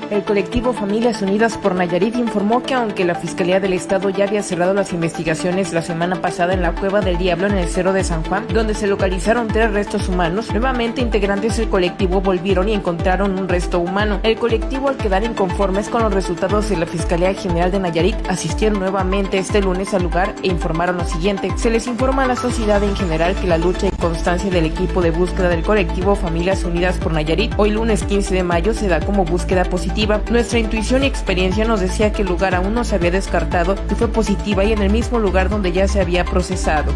El colectivo Familias Unidas por Nayarit informó que aunque la Fiscalía del Estado ya había cerrado las investigaciones la semana pasada en la Cueva del Diablo en el Cerro de San Juan, donde se localizaron 3 restos humanos, nuevamente integrantes del colectivo volvieron y encontraron un resto humano. El colectivo, al quedar inconformes con los resultados de la Fiscalía General de Nayarit, asistieron nuevamente este lunes al lugar e informaron lo siguiente: se les informa a la sociedad en general que la lucha y constancia del equipo de búsqueda del colectivo Familias Unidas por Nayarit hoy lunes 15 de mayo se da como búsqueda positiva. Nuestra intuición y experiencia nos decía que el lugar aún no se había descartado y fue positiva y en el mismo lugar donde ya se había procesado.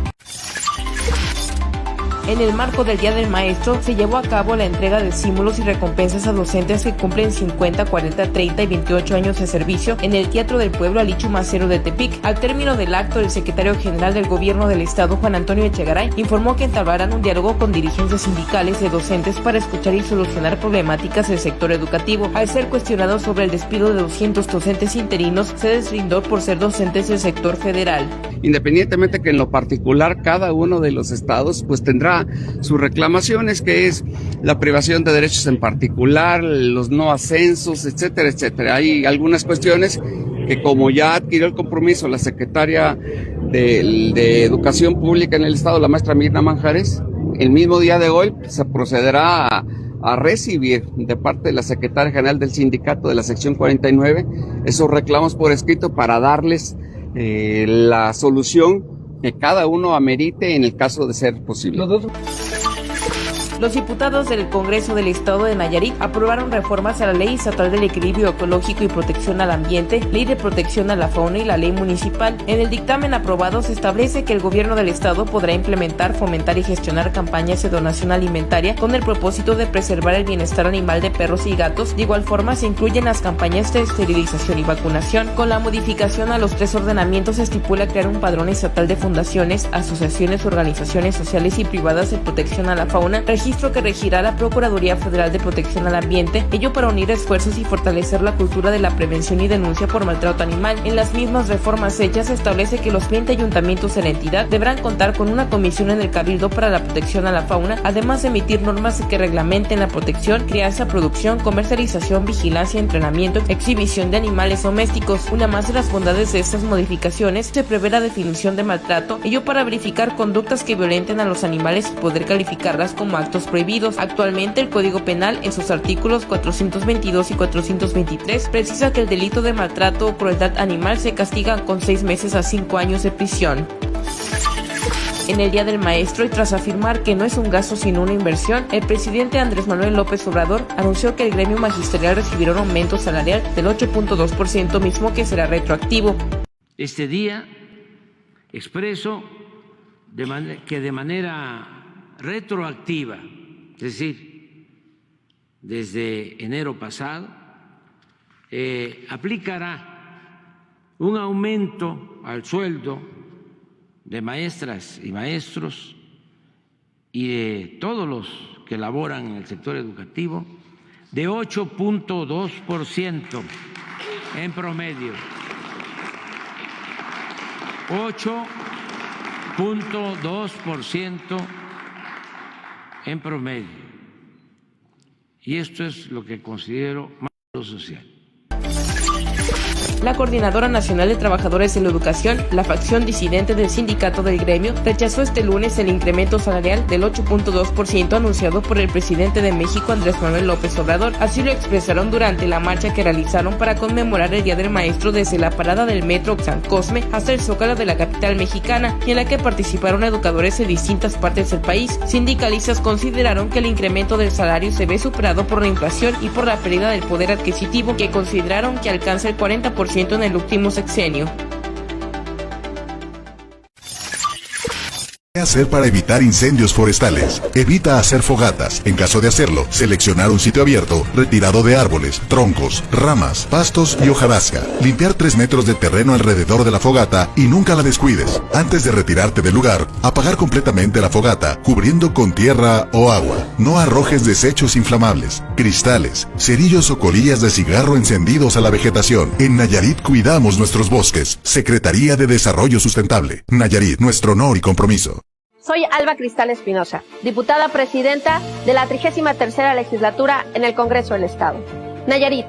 En el marco del Día del Maestro, se llevó a cabo la entrega de símbolos y recompensas a docentes que cumplen 50, 40, 30 y 28 años de servicio en el Teatro del Pueblo Alichu Macero de Tepic. Al término del acto, el secretario general del Gobierno del Estado, Juan Antonio Echegaray, informó que entablarán un diálogo con dirigencias sindicales de docentes para escuchar y solucionar problemáticas del sector educativo. Al ser cuestionado sobre el despido de 200 docentes interinos, se deslindó por ser docentes del sector federal. Independientemente que en lo particular cada uno de los estados pues tendrá sus reclamaciones, que es la privación de derechos en particular, los no ascensos, etcétera, etcétera. Hay algunas cuestiones que, como ya adquirió el compromiso la secretaria de Educación Pública en el estado, la maestra Mirna Manjares, el mismo día de hoy se procederá a recibir de parte de la secretaria general del sindicato de la sección 49 esos reclamos por escrito para darles la solución que cada uno amerite en el caso de ser posible. Los diputados del Congreso del Estado de Nayarit aprobaron reformas a la Ley Estatal del Equilibrio Ecológico y Protección al Ambiente, Ley de Protección a la Fauna y la Ley Municipal. En el dictamen aprobado se establece que el Gobierno del Estado podrá implementar, fomentar y gestionar campañas de donación alimentaria con el propósito de preservar el bienestar animal de perros y gatos. De igual forma, se incluyen las campañas de esterilización y vacunación. Con la modificación a los 3 ordenamientos se estipula crear un padrón estatal de fundaciones, asociaciones, organizaciones sociales y privadas de protección a la fauna, registro que regirá la Procuraduría Federal de Protección al Ambiente, ello para unir esfuerzos y fortalecer la cultura de la prevención y denuncia por maltrato animal. En las mismas reformas hechas se establece que los 20 ayuntamientos de la entidad deberán contar con una comisión en el Cabildo para la protección a la fauna, además de emitir normas que reglamenten la protección, crianza, producción, comercialización, vigilancia, entrenamiento, exhibición de animales domésticos. Una más de las bondades de estas modificaciones, se prevé la definición de maltrato, ello para verificar conductas que violenten a los animales y poder calificarlas como actos prohibidos. Actualmente el Código Penal, en sus artículos 422 y 423, precisa que el delito de maltrato o crueldad animal se castiga con 6 meses a 5 años de prisión. En el Día del Maestro, y tras afirmar que no es un gasto sino una inversión, el presidente Andrés Manuel López Obrador anunció que el gremio magisterial recibirá un aumento salarial del 8.2%, mismo que será retroactivo. Este día expreso que de manera retroactiva, es decir, desde enero pasado, aplicará un aumento al sueldo de maestras y maestros y de todos los que laboran en el sector educativo de 8.2% en promedio. 8.2% en promedio. Y esto es lo que considero malo social. La Coordinadora Nacional de Trabajadores de la Educación, la facción disidente del sindicato del gremio, rechazó este lunes el incremento salarial del 8.2% anunciado por el presidente de México, Andrés Manuel López Obrador. Así lo expresaron durante la marcha que realizaron para conmemorar el Día del Maestro desde la parada del metro San Cosme hasta el Zócalo de la capital mexicana, y en la que participaron educadores de distintas partes del país. Sindicalistas consideraron que el incremento del salario se ve superado por la inflación y por la pérdida del poder adquisitivo, que consideraron que alcanza el 40% en el último sexenio. ¿Qué hacer para evitar incendios forestales? Evita hacer fogatas. En caso de hacerlo, seleccionar un sitio abierto, retirado de árboles, troncos, ramas, pastos y hojarasca. Limpiar 3 metros de terreno alrededor de la fogata y nunca la descuides. Antes de retirarte del lugar, apagar completamente la fogata, cubriendo con tierra o agua. No arrojes desechos inflamables, cristales, cerillos o colillas de cigarro encendidos a la vegetación. En Nayarit cuidamos nuestros bosques. Secretaría de Desarrollo Sustentable. Nayarit, nuestro honor y compromiso. Soy Alba Cristal Espinosa, diputada presidenta de la 33ª legislatura en el Congreso del Estado. Nayarit,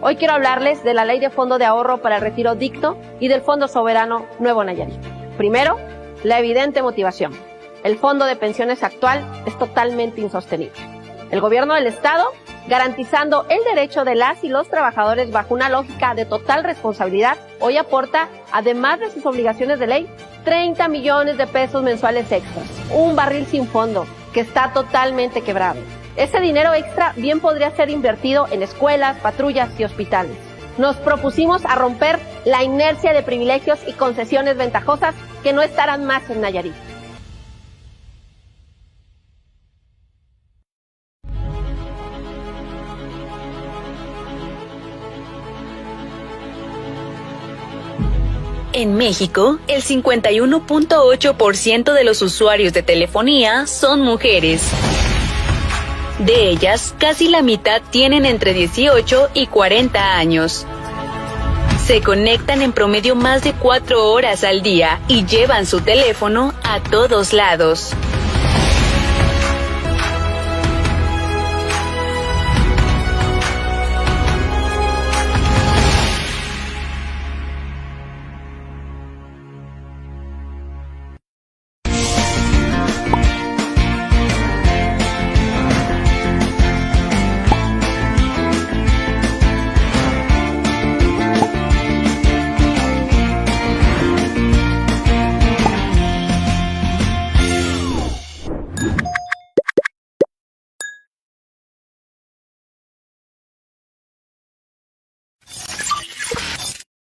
Hoy quiero hablarles de la Ley de Fondo de Ahorro para el Retiro Digno y del Fondo Soberano Nuevo Nayarit. Primero, la evidente motivación. El fondo de pensiones actual es totalmente insostenible. El gobierno del Estado, garantizando el derecho de las y los trabajadores bajo una lógica de total responsabilidad, hoy aporta, además de sus obligaciones de ley, 30 millones de pesos mensuales extras. Un barril sin fondo que está totalmente quebrado. Ese dinero extra bien podría ser invertido en escuelas, patrullas y hospitales. Nos propusimos a romper la inercia de privilegios y concesiones ventajosas que no estarán más en Nayarit. En México, el 51.8% de los usuarios de telefonía son mujeres. De ellas, casi la mitad tienen entre 18 y 40 años. Se conectan en promedio más de 4 horas al día y llevan su teléfono a todos lados.